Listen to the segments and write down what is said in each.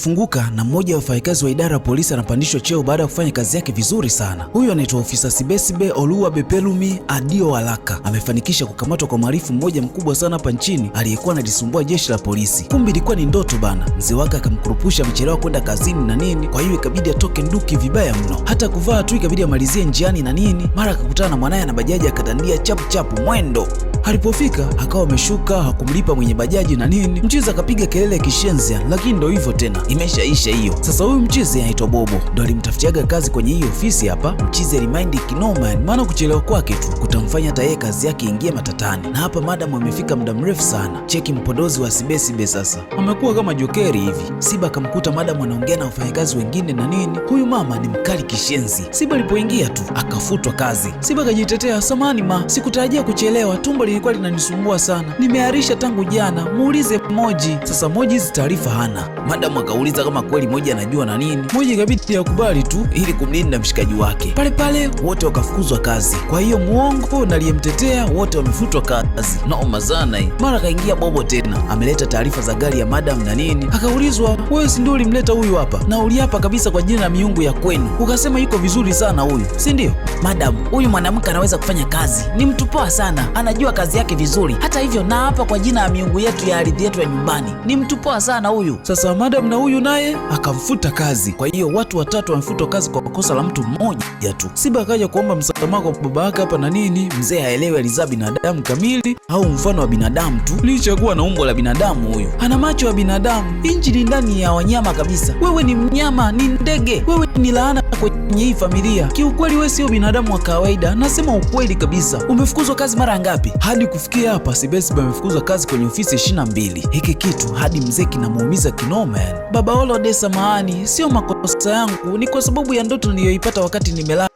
Funguka na mmoja wa wafanyakazi wa idara ya polisi anapandishwa cheo baada ya kufanya kazi yake vizuri sana. Huyu anaitwa Ofisa Sibesibe Oluwabepelumi Adioalaka. Amefanikisha kukamatwa kwa mhalifu mmoja mkubwa sana hapa nchini aliyekuwa analisumbua jeshi la polisi. Kumbe ilikuwa ni ndoto bana. Mzee wake akamkurupusha amechelewa kwenda kazini na nini, kwa hiyo ikabidi atoke nduki vibaya mno. Hata kuvaa tu ikabidi amalizie njiani na nini. Mara akakutana na mwanaye na bajaji akadandia chapu chapu mwendo. Alipofika akawa ameshuka, hakumlipa mwenye bajaji na nini. Mchizi akapiga kelele kishenzi, lakini ndo hivyo tena, imeshaisha hiyo. Sasa huyu mchizi anaitwa Bobo, ndo alimtafutiaga kazi kwenye hii ofisi hapa. Mchizi alimind kinoma, maana kuchelewa kwake tu kutamfanya hata yeye kazi yake ingie matatani. Na hapa madam amefika muda mrefu sana. Cheki mpodozi wa Sibesibe sasa amekuwa kama jokeri hivi. Siba akamkuta madam anaongea na wafanyakazi wengine na nini. Huyu mama ni mkali kishenzi. Siba alipoingia tu akafutwa kazi. Siba akajitetea, samani ma, sikutarajia kuchelewa, tumbo lilikuwa linanisumbua sana, nimeharisha tangu jana, muulize Moji. Sasa Moji hizi taarifa hana. Madam akauliza kama kweli Moji anajua na nini. Moji ikabidi akubali tu ili kumlinda mshikaji wake. Pale pale wote wakafukuzwa kazi. Kwa hiyo muongo na aliyemtetea wote wamefutwa kazi. Noma sana hii. Mara kaingia Bobo tena, ameleta taarifa za gari ya madam na nini. Akaulizwa, wewe si ndio ulimleta huyu hapa na uliapa kabisa kwa jina la miungu ya kwenu, ukasema yuko vizuri sana huyu, si ndio? Madam, huyu mwanamke anaweza kufanya kazi, ni mtu poa sana, anajua kazi yake vizuri. Hata hivyo na hapa kwa jina ya miungu yetu ya ardhi yetu ya nyumbani, ni mtu poa sana huyu. Sasa madam na huyu naye akamfuta kazi. Kwa hiyo watu watatu wamefutwa kazi kwa kosa la mtu mmoja tu. Siba akaja kuomba msamaha kwa baba yake hapa na nini. Mzee haelewi alizaa binadamu kamili au mfano wa binadamu tu, licha kuwa na umbo la binadamu. Huyu ana macho ya binadamu, injili ndani ya wanyama kabisa. Wewe ni mnyama, ni ndege, wewe ni laana kwenye hii familia. Kiukweli wewe sio binadamu wa kawaida, nasema ukweli kabisa. Umefukuzwa kazi mara ngapi? Hadi kufikia hapa Sibesibe amefukuzwa kazi kwenye ofisi 22. Hiki kitu hadi mzee kinamuumiza kinoma. Baba Olode, samahani, sio makosa yangu, ni kwa sababu ya ndoto niliyoipata wakati nimelala.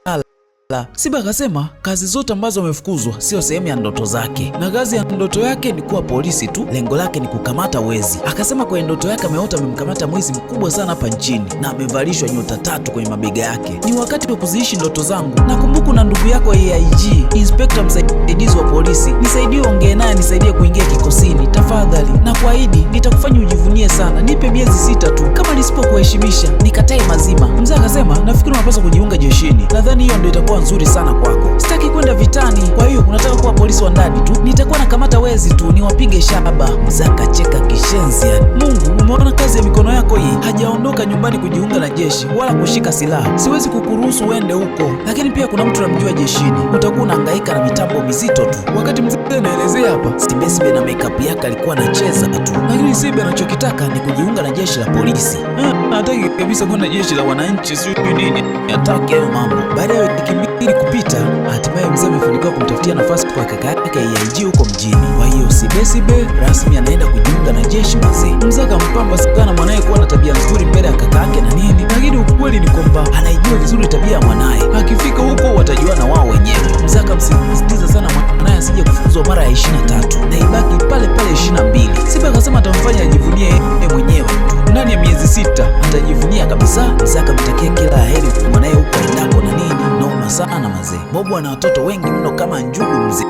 Siba akasema kazi zote ambazo amefukuzwa sio sehemu ya ndoto zake, na kazi ya ndoto yake ni kuwa polisi tu, lengo lake ni kukamata wezi. Akasema kwenye ndoto yake ameota amemkamata mwizi mkubwa sana hapa nchini na amevalishwa nyota 3 kwenye mabega yake. Ni wakati wa kuziishi ndoto zangu. Nakumbuka na ndugu yako AIG, inspector msaidizi wa polisi, nisaidie ongee naye, nisaidie kuingia kikosini tafadhali, na kuahidi nitakufanya ujivunie sana, nipe miezi 6 tu, kama nisipokuheshimisha nikatae mazima. Mzee akasema nafikiri unapaswa kujiunga jeshini, nadhani hiyo ndio itakuwa nzuri sana kwako. Sitaki kwenda vitani, kwa hiyo unataka kuwa polisi wa ndani tu, nitakuwa nakamata wezi tu niwapige shaba. Mzee akacheka kishenzi. Mungu, umeona kazi ya mikono yako hii? Hajaondoka nyumbani kujiunga na jeshi wala kushika silaha, siwezi kukuruhusu uende huko, lakini pia kuna mtu anamjua jeshini, utakuwa unahangaika na mitambo mizito tu. Wakati mzee anaelezea hapa, Sibesibe na makeup yake alikuwa anacheza tu, lakini Sibe anachokitaka ni kujiunga na jeshi la polisi. Hataki kabisa kwenda jeshi la wananchi, sio nini, hataki hayo mambo. Baada ya wiki mbili kupita, hatimaye mzee amefanikiwa kumtafutia nafasi kwa kaka yake AIG huko mjini. Kwa hiyo Sibesibe rasmi anaenda kujiunga na jeshi mzee. Mzee akampamba sana mwanae kuwa na tabia nzuri mbele ya kaka yake na nini, lakini ukweli ni kwamba anaijua vizuri tabia ya mwanae. Akifika huko watajuana wao wenyewe. Mzee akamsisitiza sana mwanae asije kufukuzwa mara ya 23 na ibaki pale pale 22. Siba akasema atamfanya ajivunie yeye mwenyewe tu, ndani ya miezi 6 atajivunia kabisa. Mzee akamtakia kila heri mwanae huko aendako na nini. Noma sana mzee. Bobo ana watoto wengi mno kama njugu mzee,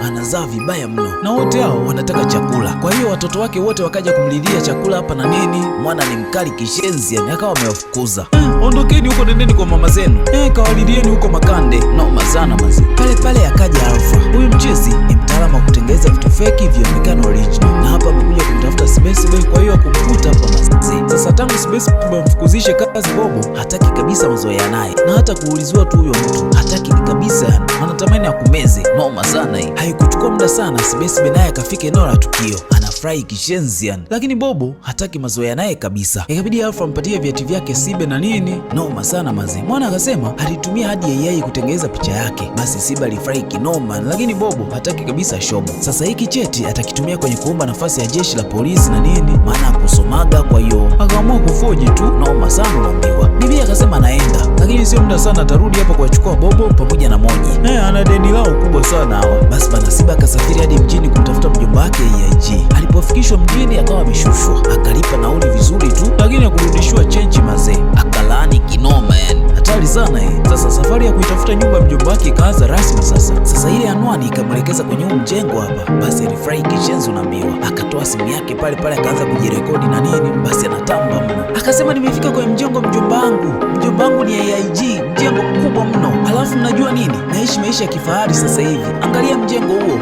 anazaa vibaya mno na wote hao wanataka chakula. Kwa hiyo watoto wake wote wakaja kumlilia chakula hapa na nini. Mwana ni mkali kishenzi, akawa amewafukuza. Ondokeni huko, nendeni kwa mama zenu, kawalilieni huko Makande. Noma sana mzee. Pale pale akaja Alpha. Huyu mchezi ni mtaalamu wa kutengeneza vitu feki vionekane original, na hapa amekuja kumtafuta Sibesibe, kwa hiyo akumkuta hapa mzee. Sasa tangu Sibesibe amfukuzishe kazi Bobo hataki kabisa mazoea naye, na hata kuulizwa tu huyo mtu hataki kabisa, anatamani akumeze. Noma sana hii. Haikuchukua muda sana Sibesibe naye akafika eneo la tukio, anafurahi kishenzi, lakini Bobo hataki mazoea naye kabisa. Ikabidi Alpha ampatie viatu vyake Sibe na nini. Noma sana mzee. Mwana akasema alitumia hadi AI kutengeneza picha yake. Basi Sibe alifurahi kinoma, lakini Bobo hataki kabisa shobo. Sasa hiki cheti atakitumia kwenye kuomba nafasi ya jeshi la polisi na nini, maana akusomaga, kwa hiyo akaamua kufoji tu. Noma sana unaambiwa. Bibi akasema anaenda, lakini sio muda sana atarudi hapa kuwachukua Bobo pamoja na Moji. Ana deni lao kubwa sana hawa. Basi bana Siba akasafiri hadi mjini kumtafuta mjomba wake AIG. Alipofikishwa mjini akawa ameshushwa, akalipa nauli vizuri tu, lakini hakurudishiwa chenji mazee. Akalaani kinoma, hatari sana hii. Sasa safari ya kuitafuta nyumba ya mjomba mjomba wake ikaanza rasmi sasa ile anwani ikamwelekeza kwenye huu mjengo hapa. Basi alifurahi kishenzi unaambiwa, akatoa simu yake pale akaanza kujirekodi na nini. Basi anatamba mno, akasema nimefika kwenye mjengo mjomba wangu ni AIG, mjengo mkubwa mno, alafu mnajua nini, naishi maisha ya kifahari sasa hivi, angalia mjengo huo.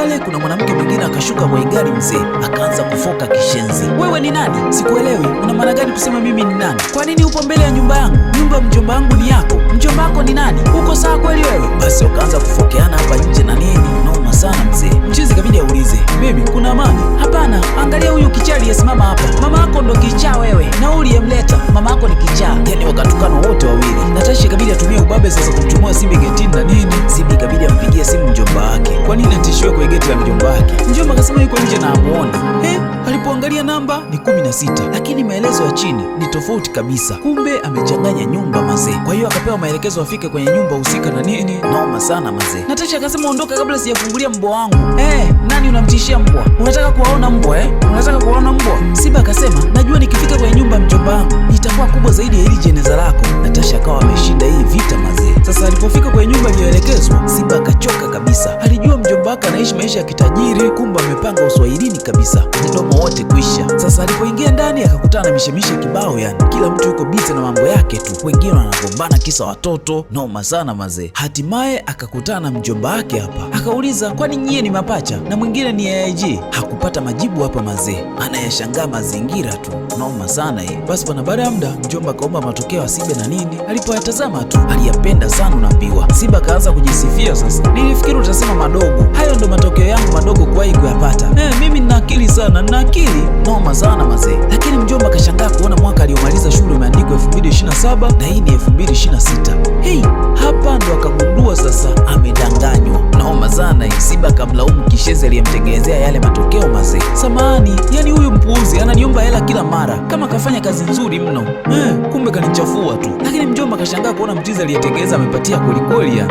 Pale kuna mwanamke mwingine akashuka kwa gari mzee, akaanza kufoka kishenzi, wewe ni nani? Sikuelewi, una maana gani kusema mimi ni nani? Kwa nini upo mbele ya nyumba yangu? Nyumba ya mjomba wangu ni yako, mjomba wako ni nani? Uko sawa kweli wewe? Basi wakaanza kufokeana hapa nje na nini, noma sana mzee. Mchizi kabidi aulize, baby kuna amani? Hapana, angalia huyu kichaa aliyesimama hapa, mama yako ndo kichaa wewe, na uliyemleta mama yako ni kichaa. Yani wakatukana wote wawili. Natasha ikabidi atumie ubabe sasa kumchomoa Simba getini na nini. Simba ikabidi ampigie simu mjomba wake, kwa nini atishiwe kwa geti la mjomba wake? Mjomba akasema yuko nje na amuone. Alipoangalia namba ni 16, lakini maelezo ya chini ni tofauti kabisa. Kumbe amechanganya nyumba mazee. Kwa hiyo akapewa maelekezo afike kwenye nyumba husika na nini. Noma sana mazee. Natasha akasema ondoka kabla sijafungulia mbwa wangu. Nani unamtishia mbwa? Unataka kuwaona mbwa Unataka kuwaona mbwa? Simba akasema najua nikifika kwenye nyumba ya mjomba wangu itakuwa kubwa zaidi ya hili jeneza lako. Natasha akawa ameshinda hii vita mazee. Sasa alipofika kwenye nyumba iliyoelekezwa, Simba akachoka kabisa. Alijua mjomba wake anaishi maisha ya kitajiri, kumbe amepanga uswahilini kabisa. Mdomo wote kuisha. Sasa alipoingia ndani akakutana na mishemishe kibao, yani kila mtu yuko busy na mambo yake tu, wengine wanagombana kisa watoto. Noma sana mazee. Hatimaye akakutana na mjomba wake hapa, akauliza kwani nyie ni mapacha na mwingine ni AIG? Hakupata majibu hapa mazee, anayashangaa mazingira tu. Noma sana hii. Basi bwana, baada ya muda mjomba akaomba matokeo ya Simba na nini. Alipoyatazama tu aliyapenda sana unaambiwa. Simba akaanza kujisifia sasa, nilifikiri utasema madogo, hayo ndo matokeo yangu madogo kuwahi kuyapata. Mimi nina akili sana, nina akili. Noma sana mazee. Lakini mjomba akashangaa kuona mwaka aliomaliza shule umeandikwa 2027 na hii ni 2026. Hapa ndo akagundua sasa amedanganywa. Noma sana hii. Simba akamlaumu kishenzi aliyemtengenezea yale matokeo mazee. Samahani, yani huyu mpuuzi ananiomba hela kila mara kama kafanya kazi nzuri mno. Kumbe kanichafua tu. Lakini mjomba akashangaa kuona mchizi aliyetengeneza amepatia kweli ya.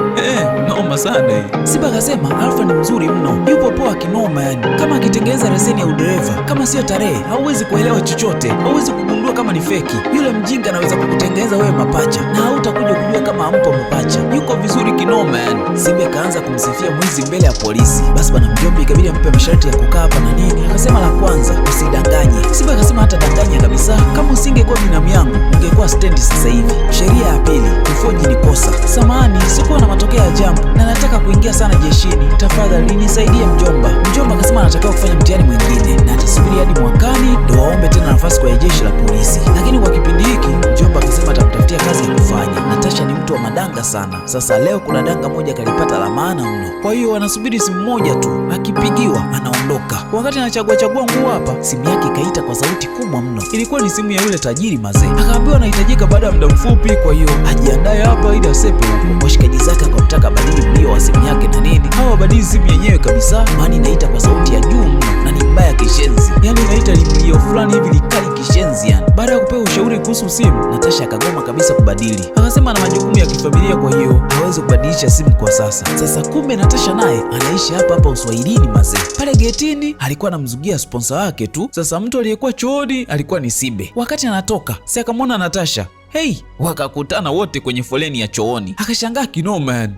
Noma sana hii. Simba akasema Alfa ni mzuri mno, yupo poa kinoma, yani kama akitengeneza leseni ya udereva, kama sio tarehe hauwezi kuelewa chochote, hauwezi kugundua kama ni feki. Yule mjinga anaweza kukutengeneza wewe mapacha na hautakuja kujua kama hampo mapacha. Yuko vizuri kinoma yani. Simba akaanza kumsifia mwizi mbele ya polisi. Basi bwana, mjomba ikabidi ampe masharti ya kukaa hapa na nini. Akasema la kwanza, usidanganye. Simba akasema hata danganya kabisa, kama usingekuwa binamu yangu ungekuwa stendi sasa hivi. Sheria ya pili, kufoji ni kosa. Samahani, sikuwa na matokeo ya jambo na nataka kuingia sana jeshini, tafadhali nisaidie mjomba. Mjomba akasema anatakiwa kufanya mtihani mwingine na atasubiri hadi mwakani ndo waombe tena nafasi kwa jeshi la polisi. Lakini kwa kipindi hiki mjomba akasema atamtafutia kazi ya kufanya. Natasha ni mtu wa madanga sana. Sasa leo kuna danga moja kalipata la maana mno, kwa hiyo anasubiri simu moja tu, akipigiwa anaondoka. Wakati anachagua nguo hapa, simu yake ikaita kwa sauti kubwa mno. Ilikuwa ni simu ya yule tajiri mazee. Akaambiwa anahitajika baada ya muda mfupi, kwa hiyo ajiandae hapa ili asepe huko. Washikaji zake akamtaka badili mlio wa simu yake na nini. Hawa badili simu yenyewe kabisa, maana inaita kwa sauti ya juu mno na ni mbaya kishenzi. Yani inaita limlio fulani hivi likali kishenzi yani. Baada ya kupewa ushauri kuhusu simu, Natasha akagoma kabisa kubadili. Akasema ana majukumu ya kifamilia, kwa hiyo hawezi kubadilisha simu kwa sasa. Sasa kumbe Natasha naye anaishi hapa uswahilini mazee. Pale getini alikuwa anamzugia sponsor wake tu. Sasa mtu aliyekuwa chooni alikuwa ni Simbe. Wakati anatoka, si akamwona Natasha. Wakakutana wote kwenye foleni ya chooni. Akashangaa kinoma yani.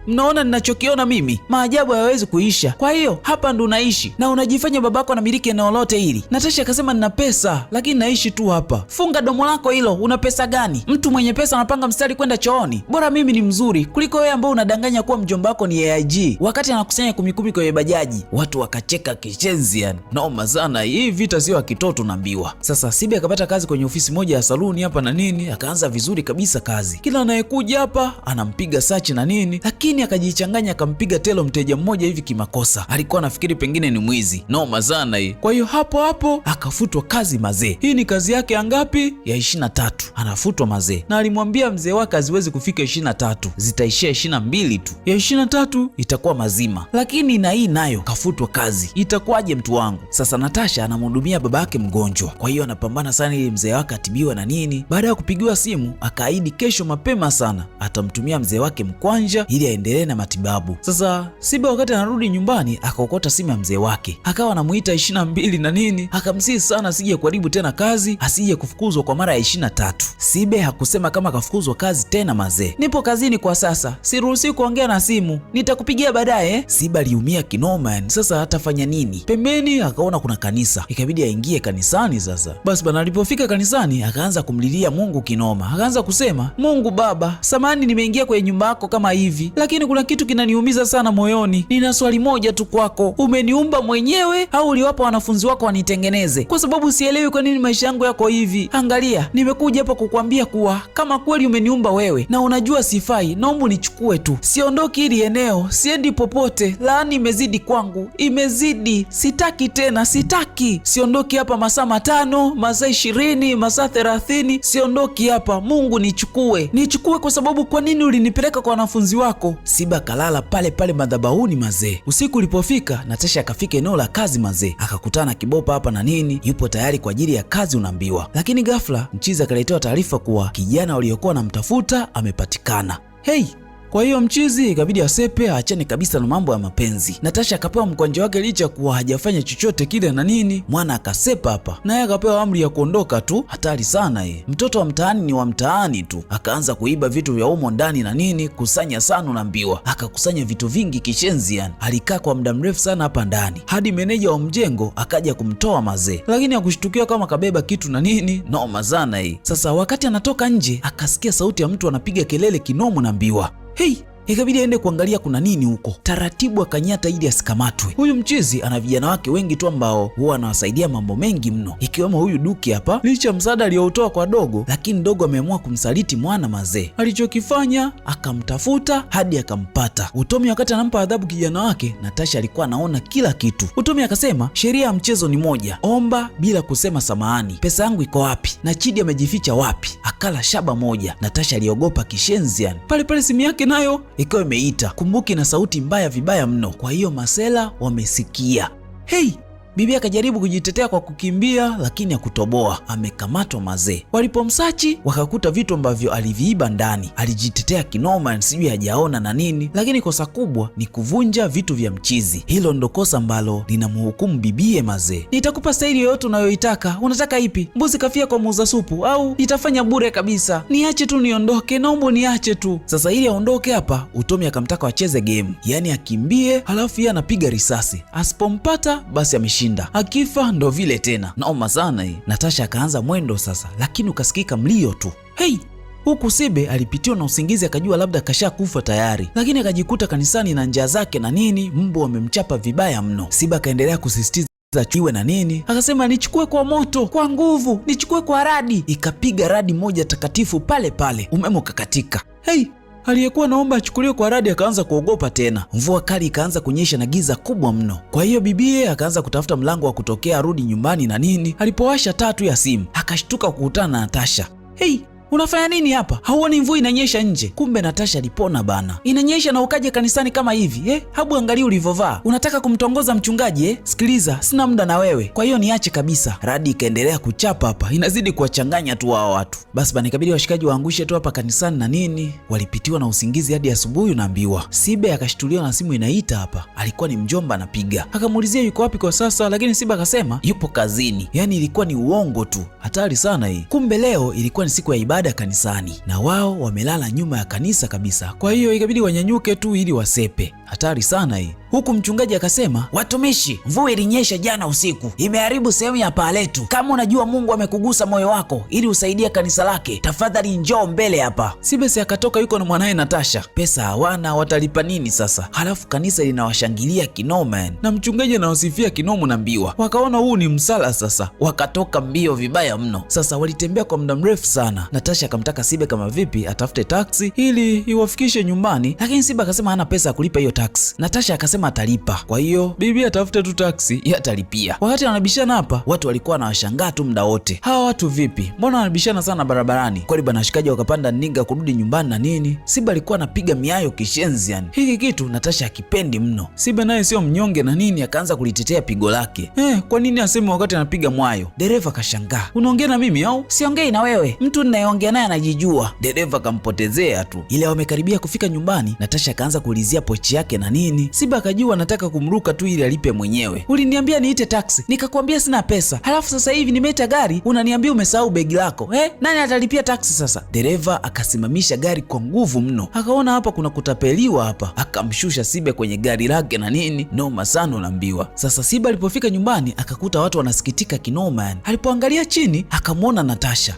Mnaona ninachokiona mimi? Maajabu hayawezi kuisha. Kwa hiyo hapa ndo unaishi na unajifanya babako anamiliki eneo lote hili? Natasha akasema nina pesa, lakini naishi tu hapa. Funga domo lako hilo, una pesa gani? Mtu mwenye pesa anapanga mstari kwenda chooni. Bora mimi ni mzuri kuliko wewe ambao unadanganya kuwa mjomba wako ni AIG wakati anakusanya 10 kwenye bajaji. Watu wakacheka kishenzi yani. Noma sana hii vita, sio kitoto naambiwa. Sasa Sibi akapata kazi kwenye ofisi moja ya saluni hapa na nini, akaanza vizuri kabisa kazi. Kila anayekuja hapa anampiga search na nini, lakini akajichanganya akampiga telo mteja mmoja hivi kimakosa. Alikuwa anafikiri pengine ni mwizi. Noma sana hii. Kwa hiyo hapo akafutwa kazi mazee. Hii ni kazi yake ya ngapi? Ya 23. Anafutwa mazee. Na alimwambia mzee wake haziwezi kufika 23, zitaishia 22 tu. Ya 23 itakuwa mazima. Lakini na hii nayo kafutwa kazi. Itakuwaje mtu wangu? Sasa Natasha anamhudumia baba yake mgonjwa. Kwa hiyo anapambana sana ili mzee wake atibiwe na nini. Baada ya kupigiwa simu, akaahidi kesho mapema sana atamtumia mzee wake mkwanja ili aendelee na matibabu. Sasa Simba wakati anarudi nyumbani akaokota simu ya mzee wake. Akawa anamuita 22 na nini. Akamsihi sana asije kuharibu tena kazi, asije kufukuzwa kafukuzwa kwa mara ya 23. Sibe hakusema kama kafukuzwa kazi tena mazee. Nipo kazini kwa sasa, siruhusi kuongea na simu, nitakupigia baadaye. Sibe aliumia kinoma, sasa atafanya nini? Pembeni akaona kuna kanisa, ikabidi aingie kanisani sasa. Basi bana, alipofika kanisani akaanza kumlilia Mungu kinoma. Akaanza kusema, Mungu Baba, samahani nimeingia kwenye nyumba yako kama hivi, lakini kuna kitu kinaniumiza sana moyoni. Nina swali moja tu kwako, umeniumba mwenyewe au uliwapa wanafunzi wako wanitengeneze? Kwa sababu sielewi kwa nini maisha yangu yako hivi. Angalia, nimekuja hapa kukuambia kuwa kama kweli umeniumba wewe na unajua sifai, naomba unichukue tu. Siondoki hili eneo, siendi popote. Laani imezidi kwangu, imezidi. Sitaki tena, sitaki. Siondoki hapa masaa 5, masaa 20, masaa 30. Siondoki hapa. Mungu nichukue. Nichukue kwa sababu kwa nini ulinipeleka kwa wanafunzi wako? Siba kalala pale pale madhabahuni mazee. Usiku ulipofika, Natasha akafika eneo la kazi mazee. Akakutana na Kibopa hapa na nini, yupo tayari kwa ajili ya kazi unaambiwa. Lakini ghafla Mchizi akaletewa taarifa kuwa kijana waliokuwa wanamtafuta amepatikana. Hey! Kwa hiyo Mchizi ikabidi asepe, aachane kabisa na mambo ya mapenzi. Natasha akapewa mkwanja wake licha kuwa hajafanya chochote kile na nini. Mwana akasepa hapa, naye akapewa amri ya kuondoka tu. Hatari sana ye. Mtoto wa mtaani ni wa mtaani tu. Akaanza kuiba vitu vya umo ndani na nini, kusanya sana unaambiwa. Akakusanya vitu vingi kishenzi yani. Alikaa kwa muda mrefu sana hapa ndani. Hadi meneja wa mjengo akaja kumtoa mazee. Lakini hakushtukiwa kama kabeba kitu na nini, noma sana ye. Sasa wakati anatoka nje, akasikia sauti ya mtu anapiga kelele kinomo naambiwa. Hey! Ikabidi aende kuangalia kuna nini huko. Taratibu akanyata ili asikamatwe. Huyu Mchizi ana vijana wake wengi tu ambao huwa anawasaidia mambo mengi mno, ikiwemo huyu Duki hapa. Licha msaada aliyoutoa kwa Dogo, lakini Dogo ameamua kumsaliti mwana mazee. Alichokifanya, akamtafuta hadi akampata. Utomi wakati anampa adhabu kijana wake, Natasha alikuwa anaona kila kitu. Utomi akasema, sheria ya mchezo ni moja, omba bila kusema samahani. Pesa yangu iko wapi? Na Chidi amejificha wapi? Akala shaba moja. Natasha aliogopa kishenzi yani. Pale pale simu yake nayo ikawa imeita. Kumbuki na sauti mbaya vibaya mno. Kwa hiyo masela wamesikia. Hey! Bibi akajaribu kujitetea kwa kukimbia, lakini hakutoboa. Amekamatwa mazee. Walipomsachi wakakuta vitu ambavyo aliviiba ndani. Alijitetea kinoma, sijui hajaona na nini, lakini kosa kubwa ni kuvunja vitu vya Mchizi. Hilo ndo kosa ambalo linamhukumu bibie mazee. Nitakupa staili yoyote unayoitaka. Unataka ipi? Mbuzi kafia kwa muuza supu au nitafanya bure kabisa? Niache tu niondoke, naomba niache tu. Sasa ili aondoke hapa, Utomi akamtaka wacheze game, yani akimbie halafu yeye anapiga risasi. Asipompata basi ameshinda. Akifa ndo vile tena. Naoma sana hii. Natasha akaanza mwendo sasa, lakini ukasikika mlio tu. Hey! Huku Sibe alipitiwa na usingizi, akajua labda kasha kufa tayari, lakini akajikuta kanisani na njaa zake na nini, mbu wamemchapa vibaya mno. Sibe akaendelea kusisitiza chiwe na nini, akasema nichukue kwa moto, kwa nguvu, nichukue kwa radi. Ikapiga radi moja takatifu pale pale, umeme ukakatika. Hey! Aliyekuwa naomba achukuliwe kwa radi akaanza kuogopa tena. Mvua kali ikaanza kunyesha na giza kubwa mno. Kwa hiyo bibie akaanza kutafuta mlango wa kutokea arudi nyumbani na nini. Alipowasha taa tu ya simu, akashtuka kukutana na Natasha. Hey! Unafanya nini hapa? Hauoni mvua inanyesha nje? Kumbe Natasha alipona bana. Inanyesha na ukaje kanisani kama hivi? Hebu angalia ulivovaa. Unataka kumtongoza mchungaji? Sikiliza, sina muda na wewe. Kwa hiyo niache kabisa. Radi ikaendelea kuchapa hapa. Inazidi kuwachanganya tu hao watu. Basi bana, ikabidi washikaji waangushe tu hapa kanisani na nini. Walipitiwa na usingizi hadi asubuhi unaambiwa. Sibe akashtuliwa na simu inaita hapa. Alikuwa ni mjomba anapiga. Akamuulizia yuko wapi kwa sasa, lakini Sibe akasema yupo kazini. Yaani ilikuwa ni uongo tu. Hatari sana hii. Kumbe leo ilikuwa ni siku ya ibada kanisani na wao wamelala nyuma ya kanisa kabisa. Kwa hiyo ikabidi wanyanyuke tu ili wasepe. Hatari sana hii. Huku mchungaji akasema, watumishi, mvua ilinyesha jana usiku, imeharibu sehemu ya paa letu. Kama unajua Mungu amekugusa moyo wako ili usaidie kanisa lake, tafadhali njoo mbele hapa. Sibesi akatoka yuko na mwanae Natasha. Pesa hawana, watalipa nini sasa? Halafu kanisa linawashangilia kinoma na mchungaji anawasifia kinomo na mbiwa. Wakaona huu ni msala sasa, wakatoka mbio vibaya mno. Sasa walitembea kwa muda mrefu sana. Natasha akamtaka Sibe kama vipi atafute taksi ili iwafikishe nyumbani, lakini Sibe akasema hana pesa ya kulipa hiyo taksi. Natasha akasema atalipa. Kwa hiyo bibi atafute tu taksi, yeye atalipia. Wakati wanabishana hapa, watu walikuwa wanawashangaa tu muda wote. Hawa watu vipi? Mbona wanabishana sana barabarani? Kweli bwana, washikaji wakapanda niga kurudi nyumbani na nini. Sibe alikuwa anapiga miayo kishenzi yani. Hiki kitu Natasha akipendi mno. Sibe naye sio mnyonge na nini, akaanza kulitetea pigo lake. Kwa nini aseme wakati anapiga mwayo? Dereva kashangaa. Unaongea na mimi au? Siongei na wewe. Mtu ninayeongea naye anajijua. Dereva kampotezea tu. Ile wamekaribia kufika nyumbani, Natasha akaanza kuulizia pochi yake na nini. Sibe nikajua nataka kumruka tu ili alipe mwenyewe. Uliniambia niite taksi, nikakwambia sina pesa. Halafu sasa hivi nimeita gari unaniambia umesahau begi lako. Nani atalipia taksi sasa? Dereva akasimamisha gari kwa nguvu mno. Akaona hapa kuna kutapeliwa hapa. Akamshusha Sibe kwenye gari lake na nini. Noma sana unaambiwa. Sasa Sibe alipofika nyumbani akakuta watu wanasikitika kinoma yani. Alipoangalia chini akamwona Natasha.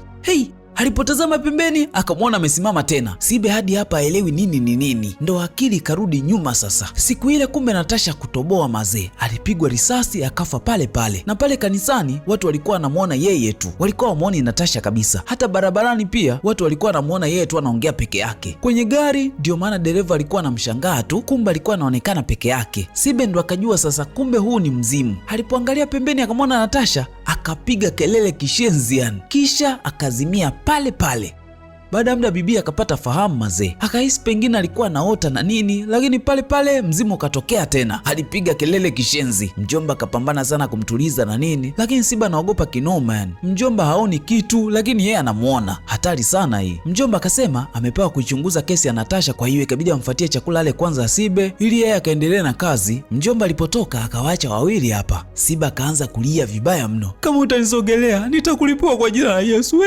Alipotazama pembeni akamwona amesimama tena. Sibe hadi hapa haelewi nini ni nini. Ndo akili karudi nyuma sasa. Siku ile kumbe Natasha kutoboa mazee. Alipigwa risasi akafa pale pale. Na pale kanisani watu walikuwa wanamuona yeye tu. Walikuwa wamuoni Natasha kabisa. Hata barabarani pia watu walikuwa wanamuona yeye tu anaongea peke yake. Kwenye gari ndio maana dereva alikuwa anamshangaa tu, kumbe alikuwa anaonekana peke yake. Sibe ndo akajua sasa kumbe huu ni mzimu. Alipoangalia pembeni akamwona Natasha, akapiga kelele kishenzi yani. Kisha akazimia pale pale. Baada ya muda bibi akapata fahamu mazee. Akahisi pengine alikuwa naota na nini, lakini pale pale mzimu ukatokea tena. Alipiga kelele kishenzi. Mjomba akapambana sana kumtuliza na nini, lakini Siba anaogopa kinoma yani. Mjomba haoni kitu lakini yeye anamuona. Hatari sana hii. Mjomba akasema amepewa kuichunguza kesi ya Natasha, kwa hiyo ikabidi amfuatie chakula ale kwanza Sibe ili yeye akaendelea na kazi. Mjomba alipotoka akawaacha wawili hapa. Siba akaanza kulia vibaya mno. Kama utanisogelea nitakulipua kwa jina la Yesu.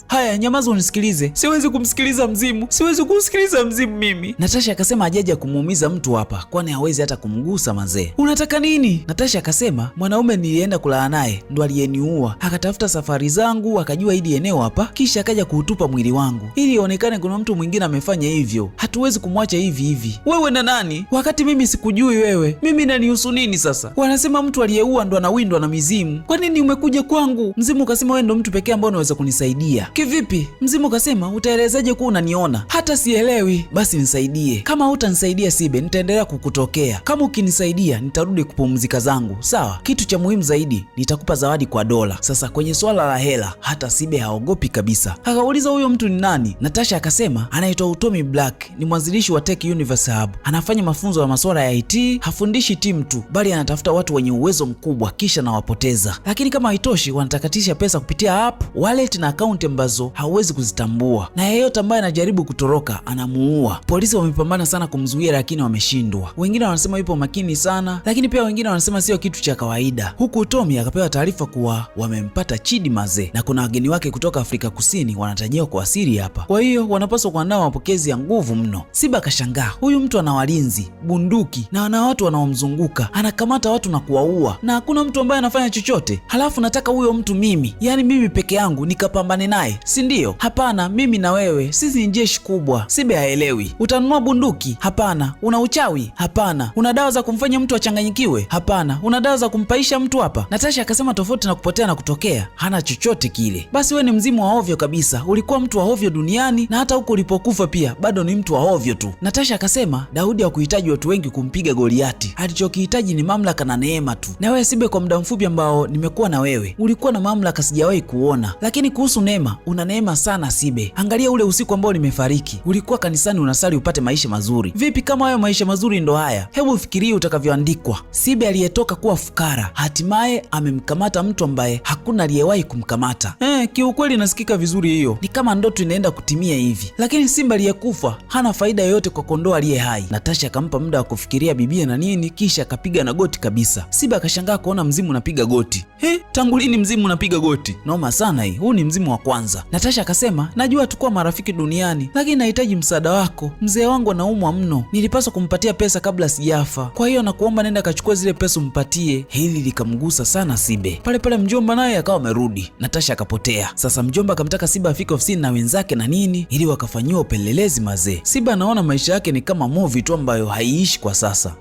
Haya, nyamaza unisikilize. Siwezi kumsikiliza mzimu. Siwezi kusikiliza mzimu mimi. Natasha akasema hajaja kumuumiza mtu hapa, kwani hawezi hata kumgusa mazee. Unataka nini? Natasha akasema mwanaume nilienda kulala naye ndo aliyeniua. Akatafuta safari zangu, akajua hili eneo hapa, kisha akaja kuutupa mwili wangu ili ionekane kuna mtu mwingine amefanya hivyo. Hatuwezi kumwacha hivi hivi. Wewe na nani? Wakati mimi sikujui wewe. Mimi nanihusu nini sasa? Wanasema mtu aliyeua ndo anawindwa na mizimu. Kwa nini umekuja kwangu? Mzimu kasema wewe ndo mtu pekee ambaye unaweza kunisaidia. Kivipi? Mzimu kasema utaelezaje kuwa unaniona? Hata sielewi. Basi nisaidie. Kama hutanisaidia Sibe, nitaendelea kukutokea. Kama ukinisaidia, nitarudi kupumzika zangu. Sawa? Kitu cha muhimu zaidi, nitakupa zawadi kwa $. Sasa kwenye swala la hela, hata Sibe haogopi kabisa. Akauliza huyo mtu ni nani? Natasha akasema anaitwa Utomi Black, ni mwanzilishi wa Tech Universe Hub. Anafanya mafunzo ya masuala ya IT, hafundishi timu tu, bali anatafuta watu wenye uwezo mkubwa kisha nawapoteza. Lakini kama haitoshi, wanatakatisha pesa kupitia app, wallet na account ambazo hauwezi kuzitambua. Na yeyote ambaye anajaribu kutoroka anamuua. Polisi wamepambana sana kumzuia lakini wameshindwa. Wengine wanasema yupo makini sana, lakini pia wengine wanasema sio kitu cha kawaida. Huku Tommy akapewa taarifa kuwa wamempata Chidi mazee na kuna wageni wake kutoka Afrika Kusini wanatarajiwa kuwasili hapa. Kwa hiyo wanapaswa kuandaa mapokezi ya nguvu mno. Siba akashangaa, huyu mtu ana walinzi, bunduki na ana watu wanaomzunguka. Anakamata watu na kuwaua na hakuna mtu ambaye anafanya chochote. Halafu nataka huyo mtu mimi, yani mimi peke yangu nikapambane naye, si ndio? Hapana, mimi na wewe sisi ni jeshi kubwa. Sibe haelewi. Utanunua bunduki? Hapana. Una uchawi? Hapana. Una dawa za kumfanya mtu achanganyikiwe? Hapana. Una dawa za kumpaisha mtu hapa? Natasha akasema tofauti na kupotea na kutokea, hana chochote kile. Basi we ni mzimu wa ovyo kabisa. Ulikuwa mtu wa ovyo duniani na hata huko ulipokufa pia bado ni mtu wa ovyo tu. Natasha akasema Daudi hakuhitaji watu wengi kumpiga Goliati. Alichokihitaji ni mamlaka na neema tu. Na wewe Sibe, kwa muda mfupi ambao nimekuwa na wewe, ulikuwa na mamlaka sijawahi kuona. Lakini kuhusu neema, una neema sana Sibe. Angalia ule usiku ambao nimefariki. Ulikuwa kanisani unasali upate maisha mazuri. Vipi kama hayo maisha mazuri ndo haya? Hebu fikiria utakavyoandikwa. Sibe aliyetoka kuwa fukara hatimaye amemkamata mtu ambaye hakuna aliyewahi kumkamata. Kiukweli nasikika vizuri hiyo. Ni kama ndoto inaenda kutimia hivi. Lakini simba aliyekufa hana faida yoyote kwa kondoo aliye hai. Natasha akampa muda wa kufikiria bibia na nini, kisha akapiga na goti kabisa. Siba akashangaa kuona mzimu unapiga goti. Tangu lini mzimu unapiga goti? Noma sana hii. Huu ni mzimu wa kwanza. Natasha akasema najua tukua marafiki duniani, lakini nahitaji msaada wako. Mzee wangu anaumwa mno. Nilipaswa kumpatia pesa kabla sijafa. Kwa hiyo nakuomba nenda kachukua zile pesa umpatie. Hili likamgusa sana Sibe. Pale pale mjomba naye akawa amerudi. Natasha akapotea. Sasa mjomba akamtaka Siba afike ofisini na wenzake na nini ili wakafanyiwa upelelezi mazee. Siba anaona maisha yake ni kama movie tu ambayo haiishi kwa sasa.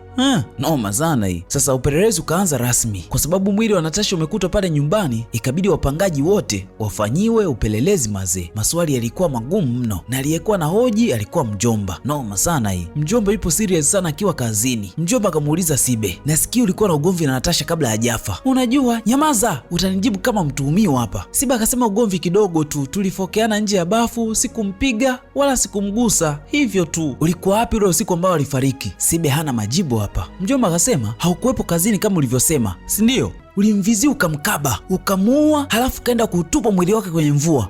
Noma sana hii. Sasa upelelezi ukaanza rasmi. Kwa sababu mwili wa Natasha umekutwa pale nyumbani, ikabidi wapangaji wote wafanyiwe upelelezi mazee. Maswali yalikuwa magumu mno na aliyekuwa na hoji alikuwa mjomba. Noma sana hii. Mjomba yupo serious sana akiwa kazini. Mjomba akamuuliza Sibe, nasikia ulikuwa na ugomvi na Natasha kabla hajafa. Unajua, nyamaza, utanijibu kama mtuhumiwa hapa. Siba akasema ugomvi kidogo tu, tulifokeana nje ya bafu, sikumpiga wala sikumgusa, hivyo tu. Ulikuwa wapi ule usiku ambao alifariki? Sibe hana majibu hapa. Mjomba akasema haukuwepo kazini kama ulivyosema, si ndio? ulimvizia ukamkaba, ukamuua, halafu kaenda kuutupa mwili wake kwenye mvua.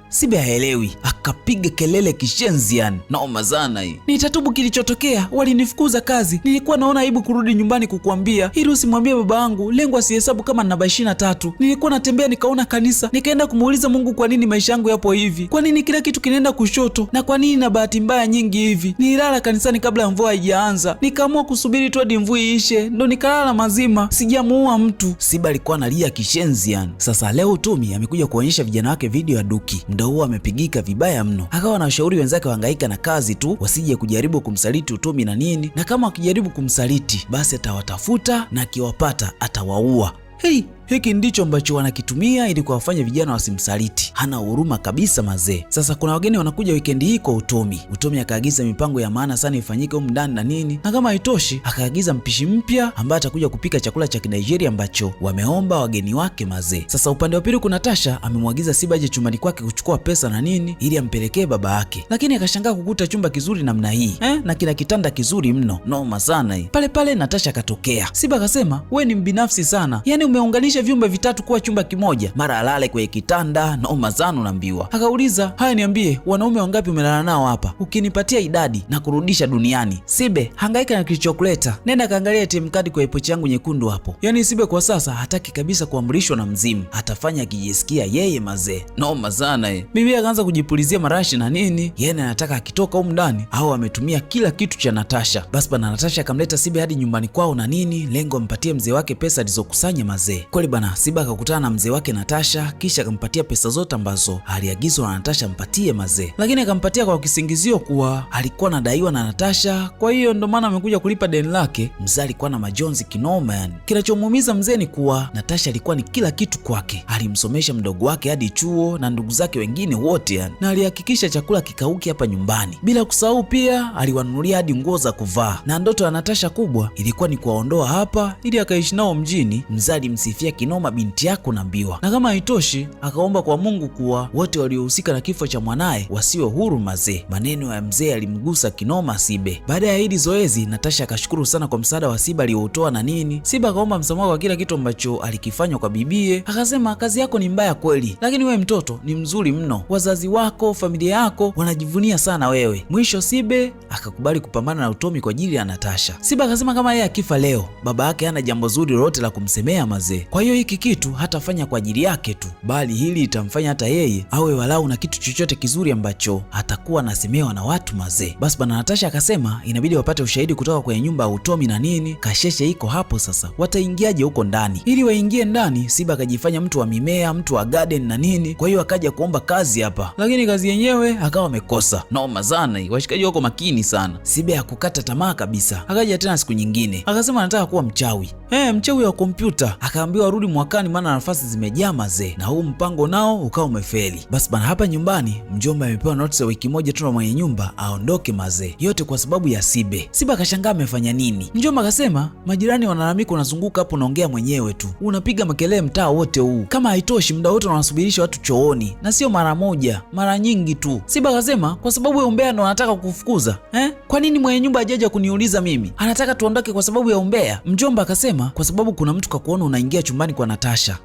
Sibe haelewi, akapiga kelele kishenzi yani. Naoma sana hii. Nitatubu kilichotokea, walinifukuza kazi. Nilikuwa naona aibu kurudi nyumbani kukuambia, ili usimwambie baba yangu, lengo asihesabu kama namba 23. Nilikuwa natembea nikaona kanisa, nikaenda kumuuliza Mungu kwa nini maisha yangu yapo hivi? Kwa nini kila kitu kinaenda kushoto? Na kwa nini na bahati mbaya nyingi hivi? Nililala kanisani kabla ya mvua haijaanza. Nikaamua kusubiri tu hadi mvua iishe, ndo nikalala mazima. Sijamuua mtu. Siba alikuwa analia kishenzi yani. Sasa leo Utumi amekuja kuonyesha vijana wake video ya Duki. Muda huo amepigika vibaya mno. Akawa anawashauri wenzake wahangaika na kazi tu, wasije kujaribu kumsaliti Utumi na nini, na kama wakijaribu kumsaliti basi atawatafuta na akiwapata atawaua. Hiki ndicho ambacho wanakitumia ili kuwafanya vijana wasimsaliti. Hana huruma kabisa mazee. Sasa kuna wageni wanakuja weekend hii kwa Utumi. Utumi akaagiza mipango ya maana sana ifanyike huko ndani na nini, na kama haitoshi akaagiza mpishi mpya ambaye atakuja kupika chakula cha Kinigeria ambacho wameomba wageni wake mazee. Sasa upande wa pili kuna Tasha amemwagiza Siba aje chumbani kwake kuchukua pesa na nini ili ampelekee baba yake, lakini akashangaa kukuta chumba kizuri namna hii na kina kitanda kizuri mno. Noma sana hii. Pale pale Natasha akatokea. Siba akasema, we ni mbinafsi sana, yani umeunganisha vyumba vitatu kuwa chumba kimoja, mara alale kwenye kitanda. Noma sana unaambiwa. Akauliza, haya niambie, wanaume wangapi umelala nao hapa? Ukinipatia idadi na kurudisha duniani. Sibe, hangaika na kilichokuleta, nenda kaangalia ATM card kwa pochi yangu nyekundu hapo. Yani Sibe kwa sasa hataki kabisa kuamrishwa na mzimu, atafanya akijisikia yeye mazee. Noma sana Bibi akaanza kujipulizia marashi na nini, yeye anataka akitoka huko ndani au ametumia kila kitu cha Natasha. Basi bana Natasha akamleta Sibe hadi nyumbani kwao na nini, lengo ampatie mzee wake pesa alizokusanya mazee. Kweli bana Siba akakutana na mzee wake Natasha, kisha akampatia pesa zote ambazo aliagizwa na Natasha ampatie mazee, lakini akampatia kwa kisingizio kuwa alikuwa anadaiwa na Natasha, kwa hiyo ndo maana amekuja kulipa deni lake. Mzee alikuwa na majonzi kinoma yani. Kinachomuumiza mzee ni kuwa Natasha alikuwa ni kila kitu kwake, alimsomesha mdogo wake hadi chuo na ndugu zake wengine wote yani, na alihakikisha chakula kikauki hapa nyumbani, bila kusahau pia aliwanunulia hadi nguo za kuvaa, na ndoto ya Natasha kubwa ilikuwa ni kuwaondoa hapa ili akaishi nao mjini. Mzee alimsifia kinoma binti yako naambiwa, na kama haitoshi akaomba kwa Mungu kuwa wote waliohusika na kifo cha mwanaye wasiwe huru mazee. Maneno ya mzee alimgusa kinoma Sibe. Baada ya hili zoezi Natasha akashukuru sana kwa msaada wa Siba aliotoa na nini. Siba akaomba msamaha kwa kila kitu ambacho alikifanya kwa bibie, akasema kazi yako ni mbaya kweli, lakini we mtoto ni mzuri mno, wazazi wako, familia yako wanajivunia sana wewe. Mwisho Sibe akakubali kupambana na Utumi kwa ajili ya Natasha. Siba akasema kama yeye akifa leo baba yake hana jambo zuri lolote la kumsemea mazee, kwa hiyo hiki kitu hatafanya kwa ajili yake tu, bali hili itamfanya hata yeye awe walau na kitu chochote kizuri ambacho atakuwa anasemewa na watu mazee. Basi bana Natasha akasema inabidi wapate ushahidi kutoka kwenye nyumba ya Utumi na nini, kasheshe iko hapo. Sasa wataingiaje huko ndani? Ili waingie ndani, Siba akajifanya mtu wa mimea, mtu wa garden na nini, kwa hiyo akaja kuomba kazi hapa, lakini kazi yenyewe akawa amekosa. Noma sana hii, washikaji wako makini sana. Siba hakukata tamaa kabisa, akaja tena siku nyingine akasema anataka kuwa mchawi. Mchawi wa kompyuta. Akaambiwa arudi mwakani maana nafasi zimejaa mazee, na huu mpango nao ukawa umefeli. Basi bana hapa nyumbani mjomba amepewa notice ya wiki moja tu na mwenye nyumba aondoke mazee, yote kwa sababu ya Sibe. Siba akashangaa amefanya nini? Mjomba akasema majirani wanalalamika unazunguka hapo unaongea mwenyewe tu, unapiga makelele mtaa wote huu, kama haitoshi muda wote unawasubirisha watu chooni, na sio mara moja, mara nyingi tu. Siba akasema kwa sababu ya umbea ndo anataka kukufukuza Kwa nini mwenye nyumba hajaja kuniuliza mimi? Anataka tuondoke kwa sababu ya umbea? Mjomba akasema kwa sababu kuna mtu kakuona unaingia chumbani kwa Natasha.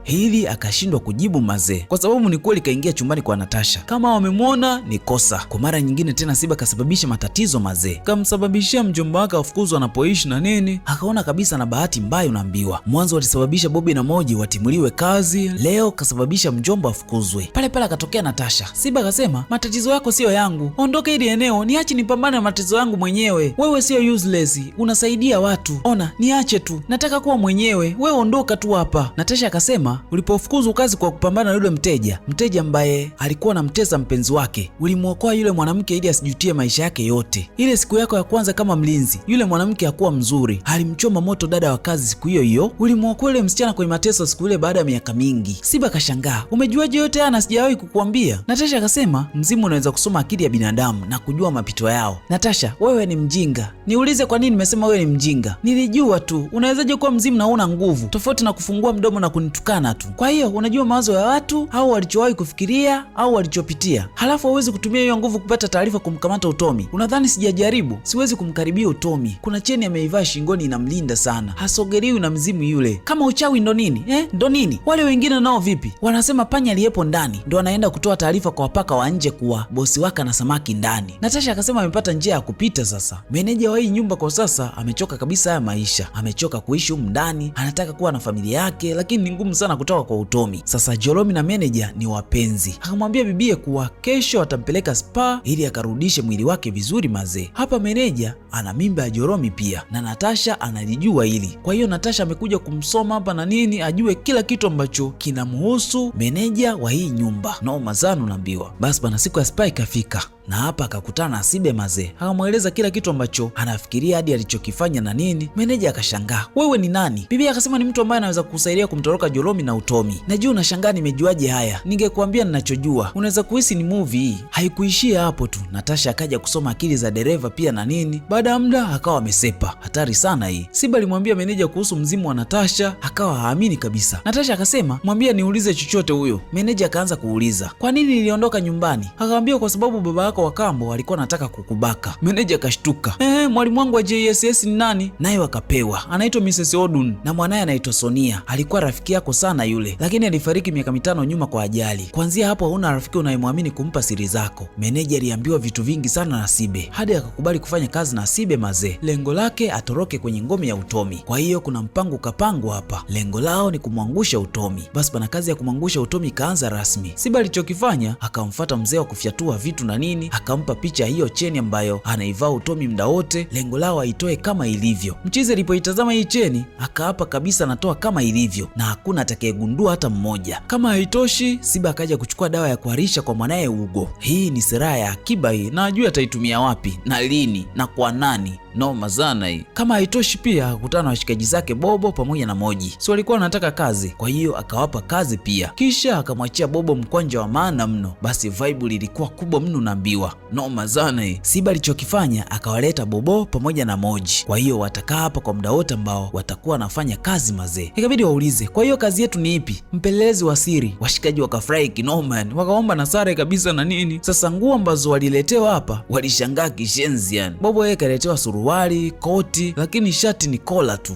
Hili akashindwa kujibu mazee, kwa sababu ni kweli kaingia chumbani kwa Natasha. Kama wamemwona ni kosa. Kwa mara nyingine tena Siba kasababisha matatizo mazee, kamsababishia mjomba wake afukuzwa anapoishi na nini. Akaona kabisa na bahati mbaya unaambiwa. Mwanzo walisababisha Bobby na Moji watimuliwe kazi, leo kasababisha mjomba afukuzwe. Pale pale akatokea Natasha. Siba akasema matatizo yako sio yangu, ondoka hili eneo, niache nipambane na matatizo yangu mwenyewe. Wewe sio useless, unasaidia watu, ona niache tu, nataka kuwa mwenyewe, wewe ondoka tu hapa. Natasha akasema ulipofukuzwa kazi kwa kupambana na yule mteja ambaye alikuwa anamtesa mpenzi wake, ulimwokoa yule mwanamke ili asijutie maisha yake yote. Ile siku yako ya kwanza kama mlinzi, yule mwanamke hakuwa mzuri, alimchoma moto dada wa kazi siku hiyo hiyo. Ulimwokoa yule msichana kwenye mateso siku ile baada ya miaka mingi. Siba akashangaa, umejuaje yote haya na sijawahi kukuambia? Natasha akasema mzimu unaweza kusoma akili ya binadamu na kujua mapito yao. Natasha, wewe ni mjinga. Niulize kwa nini nimesema wewe ni mjinga? Nilijua tu. Unawezaje kuwa mzimu na una nguvu tofauti na kufungua mdomo na kunitukana tu. Kwa hiyo unajua mawazo ya watu au walichowahi kufikiria au walichopitia, halafu hauwezi kutumia hiyo nguvu kupata taarifa kumkamata Utomi. Unadhani sijajaribu? Siwezi kumkaribia Utomi, kuna cheni ameivaa shingoni inamlinda sana, hasogeliwi na mzimu yule. Kama uchawi ndo nini ndo nini? Wale wengine nao vipi? Wanasema panya aliyepo ndani ndo anaenda kutoa taarifa kwa wapaka wa nje kuwa bosi wake na samaki ndani. Natasha akasema amepata njia ya kupita sasa. Meneja wa hii nyumba kwa sasa amechoka kabisa haya maisha, amechoka kuishi humu ndani, anataka kuwa na familia yake, lakini ni ngumu sana kutoka kwa Utomi. Sasa Joromi na meneja ni wapenzi, akamwambia bibie kuwa kesho atampeleka spa ili akarudishe mwili wake vizuri mazee. Hapa meneja ana mimba ya Joromi pia na Natasha analijua hili. Kwa hiyo Natasha amekuja kumsoma hapa na nini ajue kila kitu ambacho kinamhusu meneja wa hii nyumba. No mazano naambiwa. Basi bana, siku ya spa ikafika na hapa akakutana na Sibe mazee, akamweleza kila kitu ambacho anafikiria hadi alichokifanya na nini. Meneja akashangaa, wewe ni nani? Bibi akasema ni mtu ambaye anaweza kukusaidia kumtoroka Joromi na Utomi. Najua unashangaa nimejuaje haya, ningekuambia ninachojua unaweza kuhisi ni movie hii. Haikuishia hapo tu, Natasha akaja kusoma akili za dereva pia na nini. Baada ya muda akawa amesepa. Hatari sana hii. Sibe alimwambia meneja kuhusu mzimu wa Natasha, akawa haamini kabisa. Natasha akasema mwambie niulize chochote huyo. Meneja akaanza kuuliza, kwa nini niliondoka nyumbani? Akamwambia kwa sababu baba yako wa kambo alikuwa anataka kukubaka. Meneja akashtuka, mwalimu wangu wa JSS ni nani? Naye wakapewa, anaitwa Mrs. Odun na mwanaye anaitwa Sonia. Alikuwa rafiki yako sana yule, lakini alifariki miaka 5 nyuma kwa ajali. Kuanzia hapo hauna rafiki unayemwamini kumpa siri zako. Meneja aliambiwa vitu vingi sana na Sibe hadi akakubali kufanya kazi na Sibe mazee. Lengo lake atoroke kwenye ngome ya Utomi. Kwa hiyo kuna mpango kapangwa hapa. Lengo lao ni kumwangusha Utomi. Basi bana, kazi ya kumwangusha Utomi ikaanza rasmi. Sibe alichokifanya akamfuata mzee wa kufyatua vitu na nini, akampa picha hiyo cheni ambayo anaivaa Utomi muda wote. Lengo lao aitoe kama ilivyo. Mchizi alipoitazama hii cheni akaapa kabisa anatoa kama ilivyo na hakuna atakayegundua hata mmoja. Kama haitoshi, Sibe akaja kuchukua dawa ya kuharisha kwa mwanaye Ugo. Hii ni silaha ya akiba hii, na ajue ataitumia wapi na lini na kwa nani. No mazana hii. Kama haitoshi pia akakutana na washikaji zake Bobo pamoja na Moji. Si walikuwa wanataka kazi, kwa hiyo akawapa kazi pia. Kisha akamwachia Bobo mkwanja wa maana mno. Basi vibe lilikuwa kubwa mno naambiwa. No mazana hii. Siba alichokifanya akawaleta Bobo pamoja na Moji. Kwa hiyo watakaa hapa kwa muda wote ambao watakuwa wanafanya kazi mazee. Ikabidi waulize, kwa hiyo kazi yetu ni ipi? Mpelelezi wa siri. Washikaji wakafurahi kinoman, wakaomba na sare kabisa na nini. Sasa nguo ambazo waliletewa hapa walishangaa kishenzi yani. Bobo yeye kaletewa suruali, koti, lakini shati ni kola tu.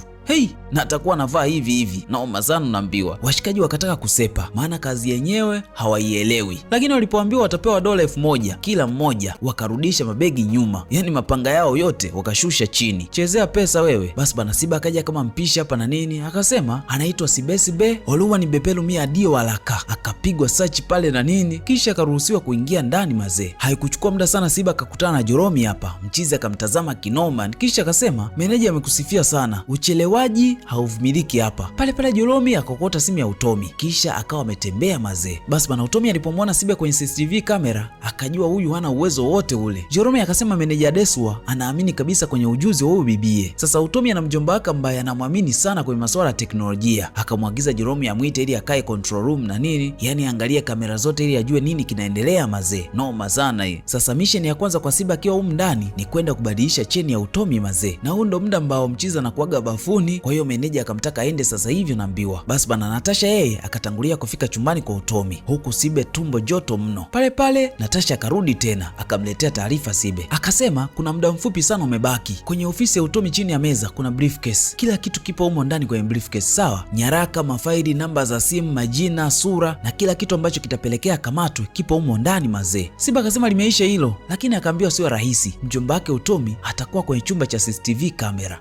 Na atakuwa anavaa hivi hivi. Naoma sana naambiwa. Washikaji wakataka kusepa, maana kazi yenyewe hawaielewi. Lakini walipoambiwa watapewa $1000 kila mmoja, wakarudisha mabegi nyuma. Yani mapanga yao yote wakashusha chini. Chezea pesa wewe. Basi bana, Siba akaja kama mpishi hapa na nini, akasema anaitwa Sibesibe Oluwa ni Bepelu Mia Dio Walaka. Akapigwa search pale na nini, kisha akaruhusiwa kuingia ndani mazee. Haikuchukua muda sana, Siba akakutana na Joromi hapa. Mchizi akamtazama kinoma, kisha akasema meneja amekusifia sana, uchelewaji hauvumiliki hapa. Pale pale Joromi akokota simu ya Utomi, kisha akawa ametembea mazee. Basi bana, Utomi alipomwona Sibe kwenye CCTV kamera akajua huyu hana uwezo wote ule. Joromi akasema meneja Deswa anaamini kabisa kwenye ujuzi wa huyu bibie. Sasa Utomi ana mjomba wake ambaye anamwamini sana kwenye masuala ya teknolojia. Akamwagiza Joromi amwite ili akae control room na nini, yani angalie kamera zote ili ajue nini kinaendelea mazee. Noma sana hii. Sasa mission ya kwanza kwa Siba akiwa humu ndani ni kwenda kubadilisha cheni ya Utomi mazee. Na huu ndo muda ambao mchiza anakuaga bafuni, kwa hiyo meneja akamtaka aende sasa hivi naambiwa. Basi bana, Natasha yeye akatangulia kufika chumbani kwa Utomi, huku Sibe tumbo joto mno. Pale pale Natasha akarudi tena akamletea taarifa Sibe. Akasema kuna muda mfupi sana umebaki. Kwenye ofisi ya Utomi chini ya meza kuna briefcase. Kila kitu kipo humo ndani kwenye briefcase, sawa? Nyaraka, mafaili, namba za simu, majina, sura na kila kitu ambacho kitapelekea kamatwe kipo humo ndani mazee. Sibe akasema limeisha hilo, lakini akaambiwa sio rahisi. Mjomba wake Utomi atakuwa kwenye chumba cha CCTV kamera.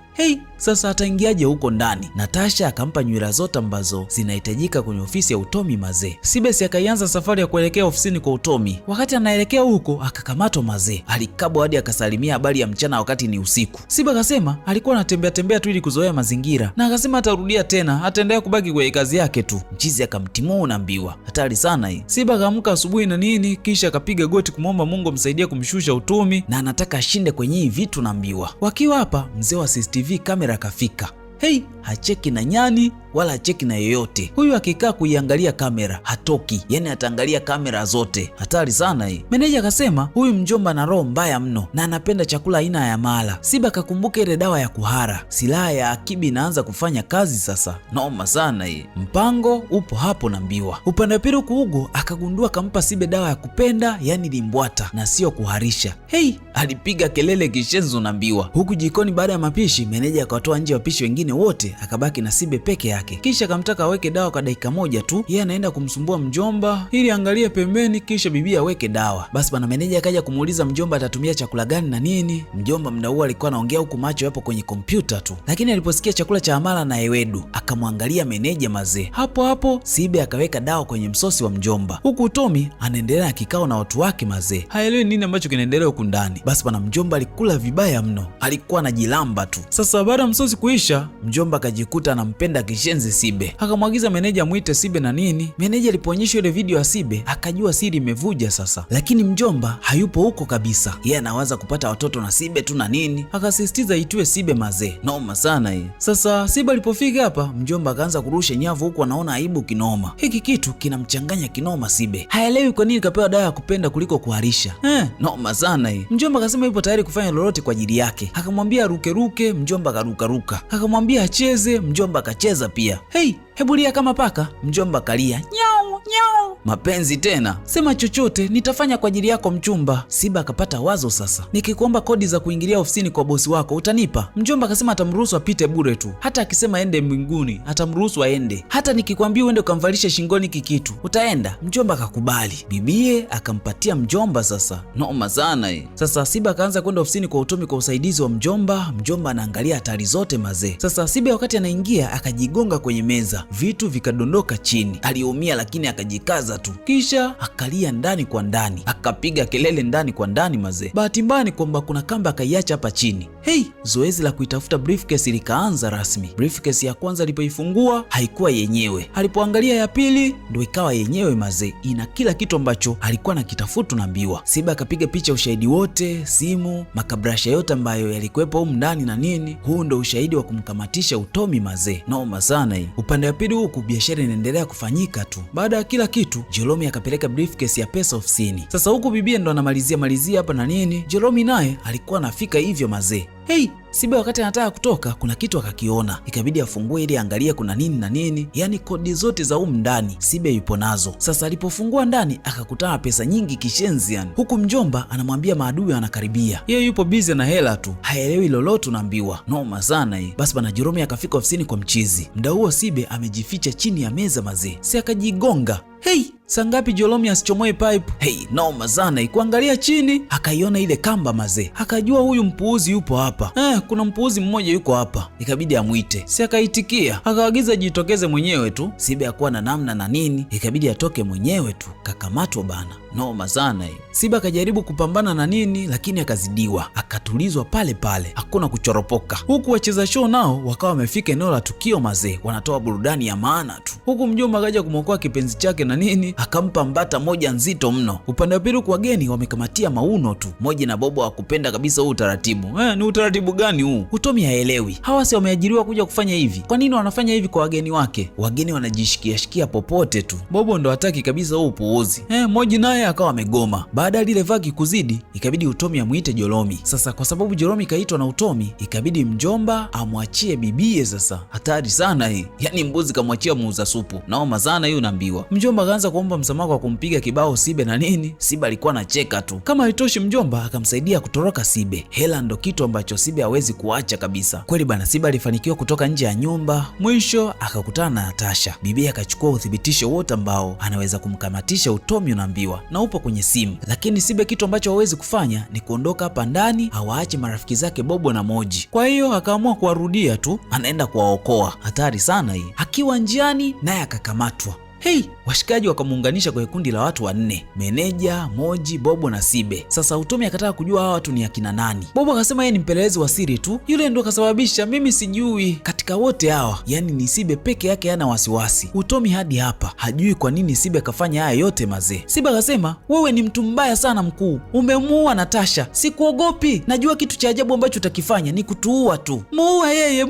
Sasa ataingiaje huko ndani? Natasha akampa nywila zote ambazo zinahitajika kwenye ofisi ya Utomi mazee. Sibe akaianza safari ya kuelekea ofisini kwa Utomi. Wakati anaelekea huko akakamatwa mazee. Alikabwa hadi akasalimia habari ya mchana wakati ni usiku. Sibe akasema alikuwa anatembea tembea tu ili kuzoea mazingira, na akasema atarudia tena, ataendelea kubaki kwenye kazi yake tu. Mchizi akamtimua, unaambiwa. Hatari sana hii. Sibe akaamka asubuhi na nini, kisha akapiga goti kumwomba Mungu amsaidie kumshusha Utomi, na anataka ashinde kwenye hii vitu naambiwa. Wakiwa hapa mzee wa CCTV kamera akafika. Hey, hacheki na nyani wala hacheki na yoyote. Huyu akikaa kuiangalia kamera hatoki, yani ataangalia kamera zote. Hatari sana hii. Meneja akasema huyu mjomba na roho mbaya mno na anapenda chakula aina ya mala. Siba akakumbuka ile dawa ya kuhara. Silaha ya akiba inaanza kufanya kazi sasa. Noma sana hii. Mpango upo hapo na mbiwa. Upande wa pili Hugo akagundua kampa Sibe dawa ya kupenda, yani limbwata na sio kuharisha. Hey, alipiga kelele kishenzo na mbiwa. Huku jikoni baada ya mapishi, meneja akawatoa nje wapishi wengine wote, akabaki na Sibe peke yake. Kisha akamtaka aweke dawa kwa dakika moja tu. Yeye anaenda kumsumbua mjomba ili angalie pembeni, kisha bibi aweke dawa. Basi bwana meneja akaja kumuuliza mjomba atatumia chakula gani na nini. Mjomba muda huo alikuwa anaongea huku macho yapo kwenye kompyuta tu. Lakini aliposikia chakula cha amala na ewedu, akamwangalia meneja mazee. Hapo hapo Sibe akaweka dawa kwenye msosi wa mjomba. Huku Tommy anaendelea na kikao na watu wake mazee. Haelewi nini ambacho kinaendelea huku ndani. Basi bwana mjomba alikula vibaya mno. Alikuwa anajilamba tu. Sasa baada ya msosi kuisha, mjomba akajikuta anampenda kishenzi Sibe. Akamwagiza meneja muite Sibe na nini. Meneja alipoonyesha ile video ya Sibe akajua siri imevuja sasa. Lakini mjomba hayupo huko kabisa. Yeye anawaza kupata watoto na Sibe tu na nini. Akasisitiza itue Sibe mazee. Noma sana hii. Sasa Sibe alipofika hapa, mjomba akaanza kurusha nyavu huku anaona aibu kinoma. Hiki kitu kinamchanganya kinoma Sibe. Haelewi kwa nini kapewa dawa ya kupenda kuliko kuharisha. Noma sana hii. Mjomba akasema yupo tayari kufanya lolote kwa ajili yake. Akamwambia ruke, mjomba akaruka. Akamwambia acheze, mjomba akacheza pia. Hey, hebu lia kama paka, mjomba kalia. Nyau. Mapenzi tena, sema chochote nitafanya kwa ajili yako mchumba. Siba akapata wazo sasa. Nikikuomba kodi za kuingilia ofisini kwa bosi wako utanipa? Mjomba akasema atamruhusu apite bure tu. Hata akisema aende mbinguni atamruhusu aende. Hata nikikwambia uende ukamvalisha shingoni hiki kitu utaenda? Mjomba akakubali. Bibie akampatia mjomba sasa. Noma sana hii. Sasa Siba akaanza kwenda ofisini kwa Utomi kwa usaidizi wa mjomba. Mjomba anaangalia hatari zote mazee. Sasa Siba wakati anaingia akajigonga kwenye meza. Vitu vikadondoka chini. Aliumia lakini akajikaza tu. Kisha akalia ndani kwa ndani. Akapiga kelele ndani kwa ndani mazee. Bahati mbaya ni kwamba kuna kamba akaiacha hapa chini. Hey, zoezi la kuitafuta briefcase likaanza rasmi. Briefcase ya kwanza alipoifungua haikuwa yenyewe. Alipoangalia ya pili ndo ikawa yenyewe mazee. Ina kila kitu ambacho alikuwa anakitafuta na mbiwa. Siba akapiga picha ushahidi wote, simu, makabrasha yote ambayo yalikuwepo huko ndani na nini. Huu ndo ushahidi wa kumkamatisha Utomi mazee. Noma sana hii. Upande wa pili huku biashara inaendelea kufanyika tu. Baada ya kila kitu, Jolomi akapeleka briefcase ya pesa ofisini. Sasa huku bibie ndo anamalizia hapa na nini. Jolomi naye alikuwa anafika hivyo mazee. Hey, Sibe wakati anataka kutoka kuna kitu akakiona. Ikabidi afungue ili angalie kuna nini na nini. Yaani kodi zote za humu ndani Sibe yupo nazo. Sasa alipofungua ndani akakutana pesa nyingi kishenzi yani. Huku mjomba anamwambia maadui anakaribia. Yeye yupo busy na hela tu. Haelewi lolote unaambiwa. Noma sana hii. Basi bana Jolomi akafika ofisini kwa mchizi. Muda huo Sibe amejificha chini ya meza mazee. Si akajigonga. Hey, sangapi Jolomi asichomoe pipe? Hey, noma sana. Ikuangalia chini akaiona ile kamba mazee. Akajua huyu mpuuzi yupo hapa. Kuna mpuuzi mmoja yuko hapa. Ikabidi amuite. Si akaitikia. Akaagiza jitokeze mwenyewe tu. Sibe hakuwa na namna na nini. Ikabidi atoke mwenyewe tu. Kakamatwa bana. Noma sana hii. Siba akajaribu kupambana na nini lakini akazidiwa. Akatulizwa pale pale. Hakuna kuchoropoka. Huku wacheza show nao wakawa wamefika eneo la tukio mazee. Wanatoa burudani ya maana tu. Huku mjomba akaja kumwokoa kipenzi chake na nini, akampa mbata moja nzito mno. Upande wa pili kwa wageni wamekamatia mauno tu. Moja na Bobo hakupenda kabisa huu utaratibu. Ni utaratibu gani huu? Utomi haelewi. Hawa si wameajiriwa kuja kufanya hivi. Kwa nini wanafanya hivi kwa wageni wake? Wageni wanajishikia popote tu. Bobo ndo hataki kabisa huu upuuzi. Moja naye akawa amegoma. Baada ya lile vagi kuzidi, ikabidi Utomi amuite Jolomi. Sasa kwa sababu Jolomi kaitwa na Utomi, ikabidi mjomba amwachie bibie sasa. Hatari sana hii. Yaani mbuzi kamwachia muuza supu. Naoma sana hiyo naambiwa. Mjomba akaanza kuomba msamaha kwa kumpiga kibao Sibe na nini. Sibe alikuwa anacheka tu. Kama haitoshi mjomba akamsaidia kutoroka Sibe. Hela ndo kitu ambacho Sibe hawezi kuacha kabisa. Kweli bana Sibe alifanikiwa kutoka nje ya nyumba. Mwisho akakutana na Natasha. Bibi akachukua uthibitisho wote ambao anaweza kumkamatisha Utomi unaambiwa. Na upo kwenye simu. Lakini Sibe kitu ambacho hawezi kufanya ni kuondoka hapa ndani awaache marafiki zake Bobo na Moji. Kwa hiyo akaamua kuwarudia tu, anaenda kuwaokoa. Hatari sana hii. Akiwa njiani naye akakamatwa. Hey, washikaji wakamuunganisha kwenye kundi la watu wanne. Meneja, Moji, Bobo na Sibe. Sasa Utomi akataka kujua hawa watu ni akina nani. Bobo akasema yeye ni mpelelezi wa siri tu. Yule ndo kasababisha, mimi sijui. katika wote hawa, yani ni Sibe peke yake hana wasiwasi. Utomi hadi hapa hajui kwa nini Sibe kafanya haya yote mazee. Sibe akasema, wewe ni mtu mbaya sana mkuu, umemuua Natasha. Sikuogopi, najua kitu cha ajabu ambacho utakifanya ni kutuua tu. Muue yeye.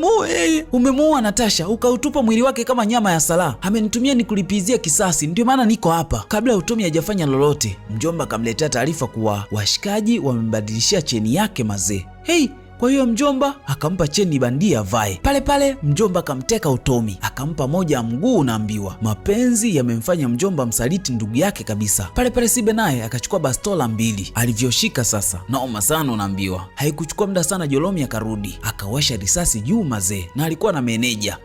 Umemuua Natasha ukautupa mwili wake kama nyama ya sala. Amenitumia nikulipizia kisasi, ndio maana niko hapa. Kabla Utomi hajafanya lolote, mjomba akamletea taarifa kuwa washikaji wamembadilishia cheni yake mazee. Kwa hiyo mjomba akampa cheni bandia avae. Pale pale mjomba akamteka Utomi, akampa moja ya mguu. Unaambiwa mapenzi yamemfanya mjomba msaliti ndugu yake kabisa. Pale pale Sibe naye akachukua bastola 2 alivyoshika sasa, naoma sana. Unaambiwa haikuchukua muda sana, Jolomi akarudi akawasha risasi juu mazee, na alikuwa na meneja.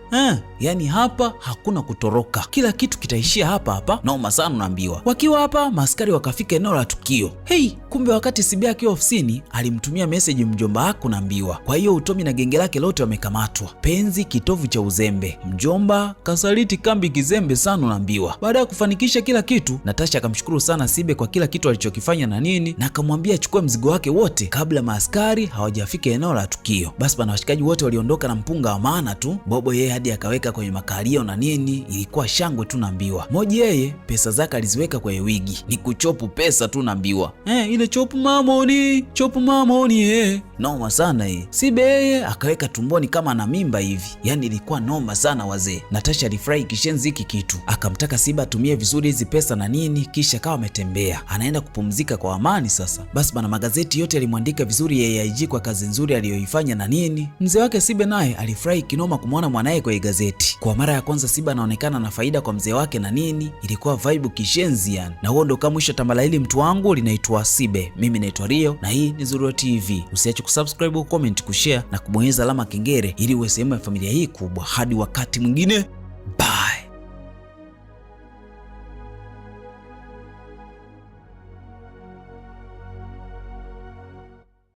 Yani hapa hakuna kutoroka, kila kitu kitaishia hapa hapa. Naoma sana. Unaambiwa wakiwa hapa maaskari wakafika eneo la tukio. Kumbe wakati Sibe akiwa ofisini alimtumia message mjomba wake. Kwa hiyo Utomi na genge lake lote wamekamatwa. Penzi kitovu cha uzembe, mjomba kasaliti kambi kizembe sana. Unaambiwa baada ya kufanikisha kila kitu, Natasha akamshukuru sana Sibe kwa kila kitu alichokifanya na nini, na akamwambia achukue mzigo wake wote kabla maaskari hawajafika eneo la tukio. Basi bana, washikaji wote waliondoka na mpunga wa maana tu. Bobo yeye hadi akaweka kwenye makalio na nini, ilikuwa shangwe tu. Naambiwa Moji yeye pesa zake aliziweka kwenye wigi, ni kuchopu pesa tu. Naambiwa ile chopu mamoni noma sana hii. Sibe yeye akaweka tumboni kama ana mimba hivi, yani ilikuwa noma sana wazee. Natasha alifurahi kishenzi hiki kitu, akamtaka Sibe atumie vizuri hizi pesa na nini, kisha kawa ametembea anaenda kupumzika kwa amani sasa. Basi bana, magazeti yote yalimwandika vizuri AIG kwa kazi nzuri aliyoifanya na nini. Mzee wake Sibe naye alifurahi kinoma kumwona mwanae kwenye gazeti. Kwa mara ya kwanza Sibe anaonekana na faida kwa mzee wake na nini, ilikuwa vibe kishenzi yani. Na huo ndo kama mwisho tambala hili mtu wangu linaitwa Sibe. Mimi naitwa Rio na hii ni Zurua TV. Usiache kusubscribe, comment, kushare na kubonyeza alama kengele ili uwe sehemu ya familia hii kubwa. Hadi wakati mwingine.